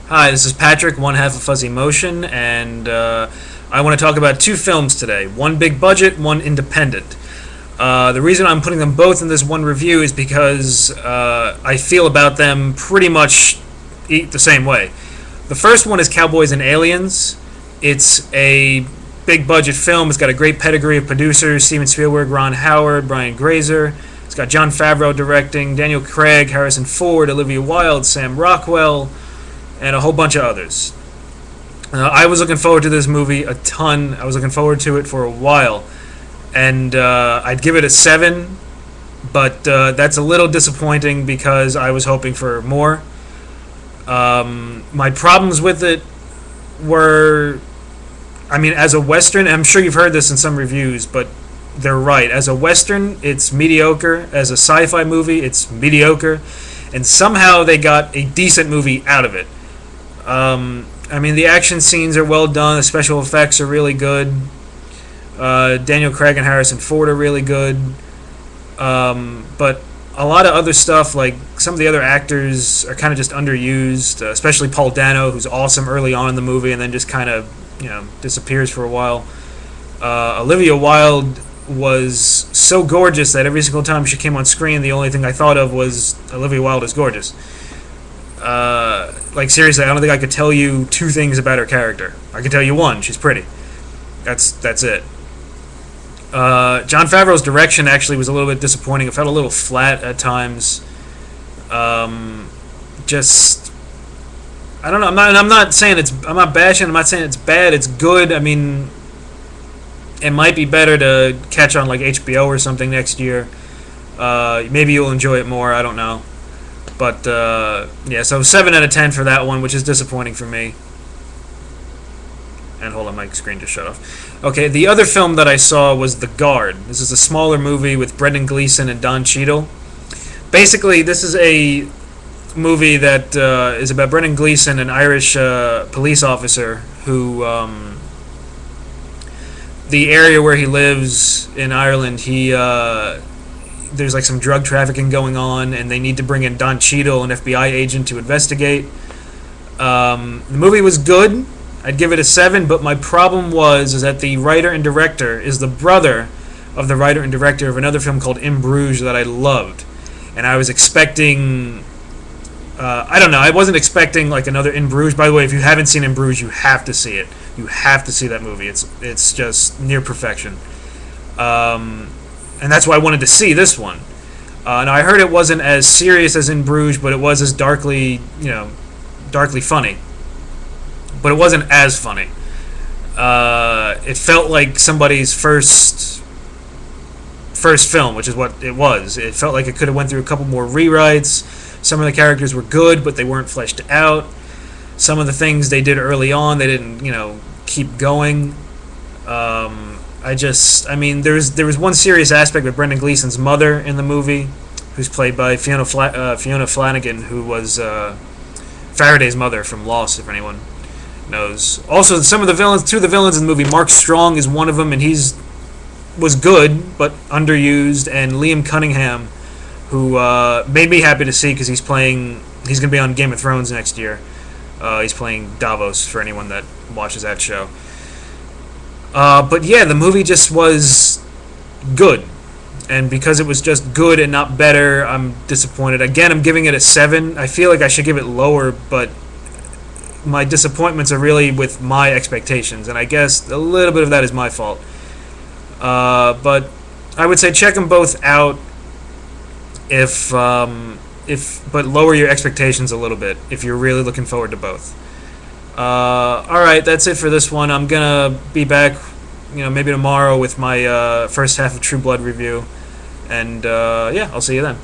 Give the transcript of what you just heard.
Hi, this is Patrick, one half of Fuzzy Motion, and I want to talk about two films today. One big budget, one independent. The reason I'm putting them both in this one review is because I feel about them pretty much the same way. The first one is Cowboys and Aliens. It's a big budget film. It's got a great pedigree of producers: Steven Spielberg, Ron Howard, Brian Grazer. It's got Jon Favreau directing, Daniel Craig, Harrison Ford, Olivia Wilde, Sam Rockwell, and a whole bunch of others. I was looking forward to this movie a ton. I was looking forward to it for a while, and I'd give it a 7, but that's a little disappointing because I was hoping for more. My problems with it were, as a Western, I'm sure you've heard this in some reviews, but they're right. As a Western, it's mediocre. As a sci-fi movie, it's mediocre. And somehow they got a decent movie out of it. The action scenes are well done. The special effects are really good. Daniel Craig and Harrison Ford are really good. But a lot of other stuff, like some of the other actors, are kind of just underused. Especially Paul Dano, who's awesome early on in the movie, and then just kind of disappears for a while. Olivia Wilde was so gorgeous that every single time she came on screen, the only thing I thought of was Olivia Wilde is gorgeous. Seriously, I don't think I could tell you two things about her character. I could tell you one: she's pretty. That's it. Jon Favreau's direction actually was a little bit disappointing. It felt a little flat at times. I don't know. I'm not saying it's. I'm not bashing. I'm not saying it's bad. It's good. It might be better to catch on like HBO or something next year. Maybe you'll enjoy it more. I don't know. But, so 7 out of 10 for that one, which is disappointing for me. And hold on, my screen just shut off. Okay, the other film that I saw was The Guard. This is a smaller movie with Brendan Gleeson and Don Cheadle. Basically, this is a movie that is about Brendan Gleeson, an Irish police officer who... the area where he lives in Ireland, there's like some drug trafficking going on, and they need to bring in Don Cheadle, an FBI agent, to investigate. The movie was good. I'd give it a 7, but my problem is that the writer and director is the brother of the writer and director of another film called In Bruges that I loved. And I was expecting... I don't know, I wasn't expecting like another In Bruges. By the way, if you haven't seen In Bruges, you have to see it. You have to see that movie. It's just near perfection. And that's why I wanted to see this one. Now I heard it wasn't as serious as In Bruges, but it was as darkly funny. But it wasn't as funny. It felt like somebody's first film, which is what it was. It felt like it could have went through a couple more rewrites. Some of the characters were good, but they weren't fleshed out. Some of the things they did early on, they didn't, keep going. There was one serious aspect with Brendan Gleeson's mother in the movie, who's played by Fiona Flanagan, who was Faraday's mother from Lost, if anyone knows. Also, two of the villains in the movie, Mark Strong is one of them, and was good, but underused, and Liam Cunningham, who made me happy to see because he's going to be on Game of Thrones next year. He's playing Davos, for anyone that watches that show. But yeah, the movie just was good. And because it was just good and not better, I'm disappointed. Again, I'm giving it a 7. I feel like I should give it lower, but my disappointments are really with my expectations. And I guess a little bit of that is my fault. But I would say check them both out but lower your expectations a little bit if you're really looking forward to both. Alright, that's it for this one. I'm gonna be back, maybe tomorrow with my first half of True Blood review. And I'll see you then.